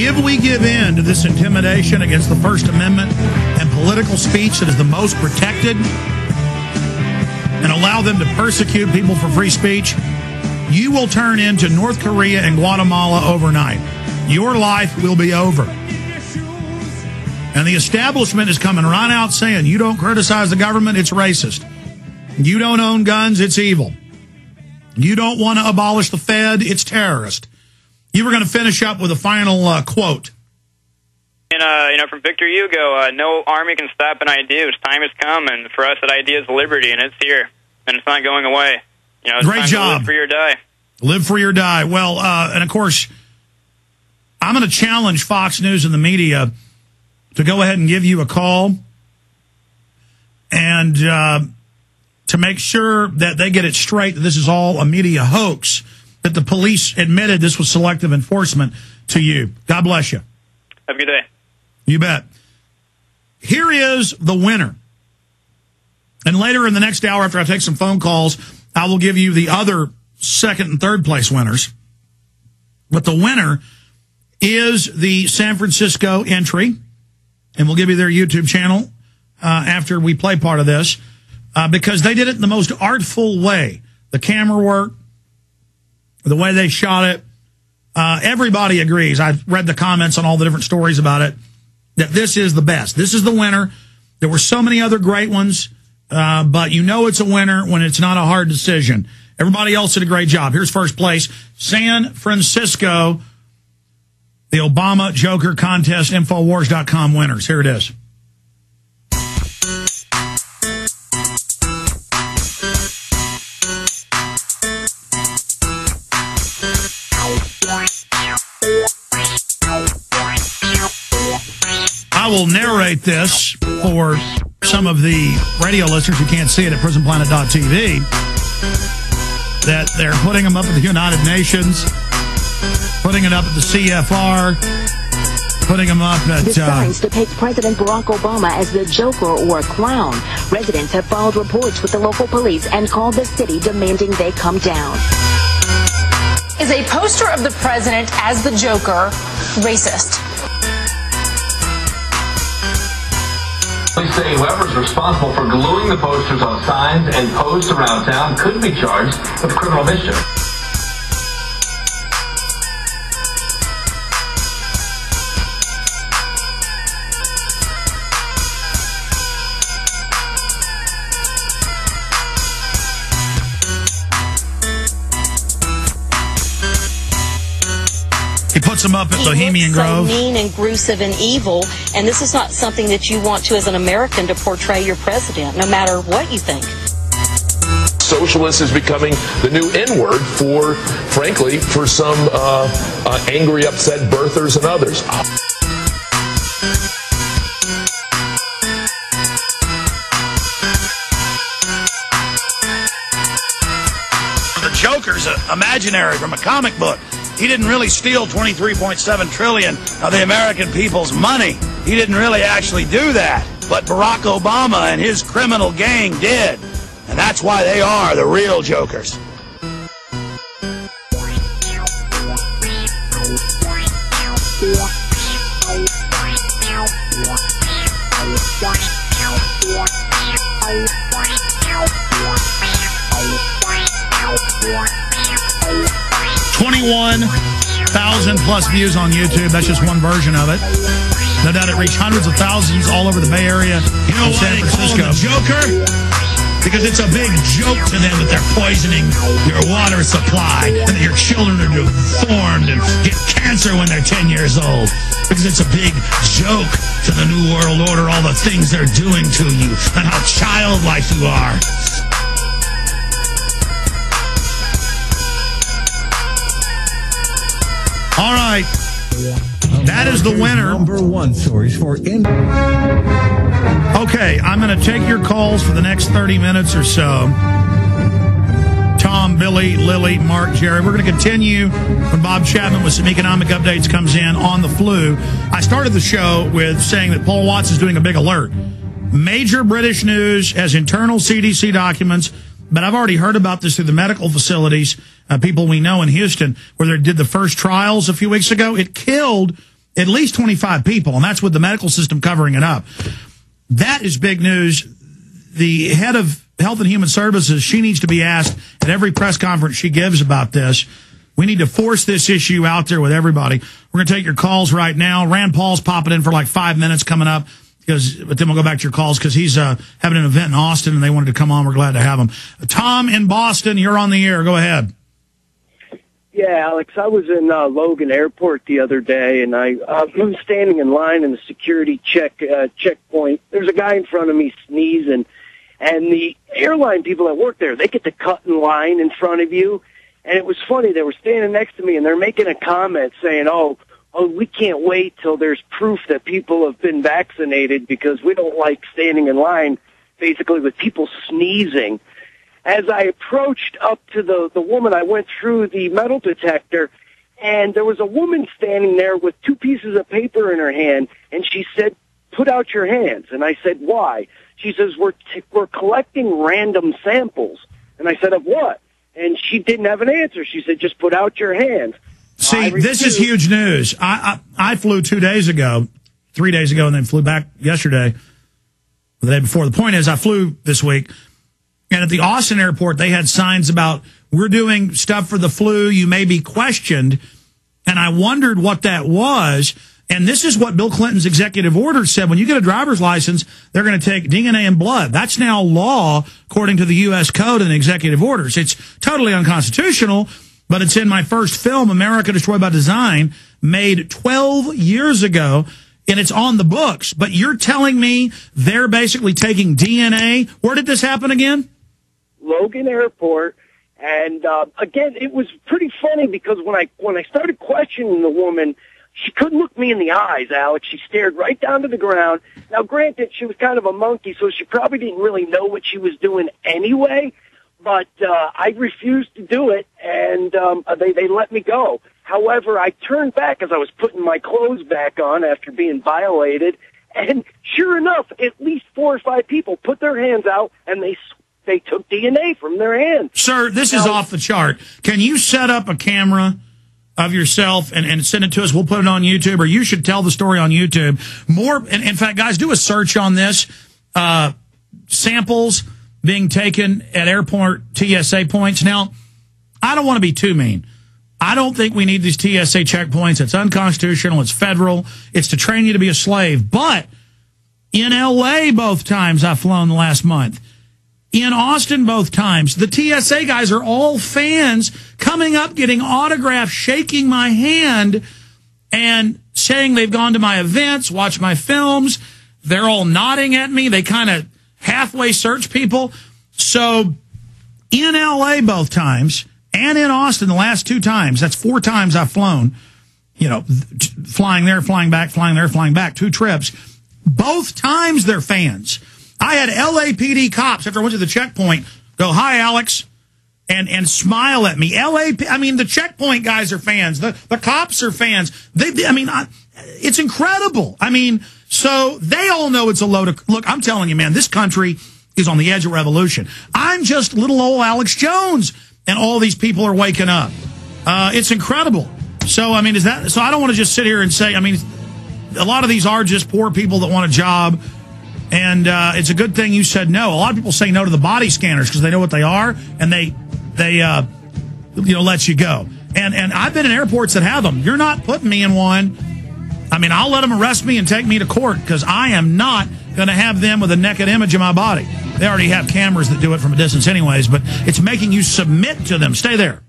If we give in to this intimidation against the First Amendment and political speech that is the most protected, and allow them to persecute people for free speech, you will turn into North Korea and Guatemala overnight. Your life will be over. And the establishment is coming right out saying, you don't criticize the government, it's racist. You don't own guns, it's evil. You don't want to abolish the Fed, it's terrorist. You were going to finish up with a final quote. And, from Victor Hugo, no army can stop an idea. Its time has come, and for us, that idea is liberty, and it's here, and it's not going away. It's Great time job. To live free or die. Live free or die. Well, and of course, I'm going to challenge Fox News and the media to go ahead and give you a call and to make sure that they get it straight that this is all a media hoax, that the police admitted this was selective enforcement to you. God bless you. Have a good day. You bet. Here is the winner. And later in the next hour, after I take some phone calls, I will give you the other second and third place winners. But the winner is the San Francisco entry. And we'll give you their YouTube channel after we play part of this. Because they did it in the most artful way. The camera work, the way they shot it. Everybody agrees. I've read the comments on all the different stories about it, that this is the best. This is the winner. There were so many other great ones, but you know it's a winner when it's not a hard decision. Everybody else did a great job. Here's first place, San Francisco, the Obama Joker Contest, Infowars.com winners. Here it is. I will narrate this for some of the radio listeners who can't see it at prisonplanet.tv, that they're putting them up at the United Nations, putting it up at the CFR, putting them up at... The signs depict President Barack Obama as the Joker or a clown. Residents have filed reports with the local police and called the city demanding they come down. Is a poster of the president as the Joker racist? Police say whoever's responsible for gluing the posters on signs and posts around town could be charged with criminal mischief. He puts them up at Bohemian Grove. So mean and gruesome and evil, and this is not something that you want to, as an American, to portray your president, no matter what you think. Socialist is becoming the new N-word for, frankly, for some angry, upset birthers and others. The Joker's imaginary from a comic book. He didn't really steal 23.7 trillion of the American people's money. He didn't really actually do that. But Barack Obama and his criminal gang did. And that's why they are the real Jokers. +21,000 views on YouTube. That's just one version of it. No doubt it reached hundreds of thousands all over the Bay Area. You know why they call him the Joker? Because it's a big joke to them that they're poisoning your water supply and that your children are deformed and get cancer when they're 10 years old. Because it's a big joke to the New World Order, all the things they're doing to you and how childlike you are. All right. That is the winner. Number one stories for Okay, I'm going to take your calls for the next 30 minutes or so. Tom, Billy, Lily, Mark, Jerry. We're going to continue when Bob Chapman with some economic updates comes in on the flu. I started the show with saying that Paul Watts is doing a big alert. Major British news has internal CDC documents, but I've already heard about this through the medical facilities, people we know in Houston, where they did the first trials a few weeks ago. It killed at least 25 people, and that's with the medical system covering it up. That is big news. The head of Health and Human Services, she needs to be asked at every press conference she gives about this. We need to force this issue out there with everybody. We're going to take your calls right now. Rand Paul's popping in for like 5 minutes coming up, but then we'll go back to your calls because he's having an event in Austin and they wanted to come on. We're glad to have him. Tom in Boston, you're on the air. Go ahead. Yeah, Alex, I was in Logan Airport the other day, and I was standing in line in the security checkpoint. There's a guy in front of me sneezing, and the airline people that work there, they get to cut in line in front of you. And it was funny. They were standing next to me, and they're making a comment saying, oh, we can't wait till there's proof that people have been vaccinated because we don't like standing in line, basically, with people sneezing. As I approached up to the woman, I went through the metal detector, and there was a woman standing there with 2 pieces of paper in her hand, and she said, put out your hands. And I said, why? She says, we're collecting random samples. And I said, of what? And she didn't have an answer. She said, just put out your hands. See, this is huge news. I flew 3 days ago, and then flew back yesterday, the day before. The point is, I flew this week. And at the Austin airport, they had signs about, we're doing stuff for the flu, you may be questioned. And I wondered what that was. And this is what Bill Clinton's executive order said. When you get a driver's license, they're going to take DNA and blood. That's now law, according to the U.S. Code and executive orders. It's totally unconstitutional, but it's in my first film, America Destroyed by Design, made 12 years ago. And it's on the books. But you're telling me they're basically taking DNA? Where did this happen again? Logan Airport, and again, it was pretty funny because when I started questioning the woman, she couldn't look me in the eyes, Alex. She stared right down to the ground. Now, granted, she was kind of a monkey, so she probably didn't really know what she was doing anyway, but I refused to do it, and they let me go. However, I turned back as I was putting my clothes back on after being violated, and sure enough, at least 4 or 5 people put their hands out, and they took DNA from their hands. Sir, this is off the chart. Can you set up a camera of yourself and send it to us? We'll put it on YouTube, or you should tell the story on YouTube. In fact, guys, do a search on this. Samples being taken at airport TSA points. Now, I don't want to be too mean. I don't think we need these TSA checkpoints. It's unconstitutional. It's federal. It's to train you to be a slave. But in L.A. both times I've flown the last month, in Austin both times, the TSA guys are all fans coming up, getting autographs, shaking my hand, and saying they've gone to my events, watched my films. They're all nodding at me. They kind of halfway search people. So in L.A. both times, and in Austin the last 2 times, that's 4 times I've flown, flying there, flying back, flying there, flying back, 2 trips. Both times they're fans. I had LAPD cops, after I went to the checkpoint, go, hi, Alex, and smile at me. The checkpoint guys are fans. The cops are fans. It's incredible. So they all know it's a load of... Look, I'm telling you, man, this country is on the edge of revolution. I'm just little old Alex Jones, and all these people are waking up. It's incredible. So, so I don't want to just sit here and say, a lot of these are just poor people that want a job. And it's a good thing you said no. A lot of people say no to the body scanners because they know what they are, and they let you go. And I've been in airports that have them. You're not putting me in one. I'll let them arrest me and take me to court because I am not going to have them with a naked image of my body. They already have cameras that do it from a distance anyways, but it's making you submit to them. Stay there.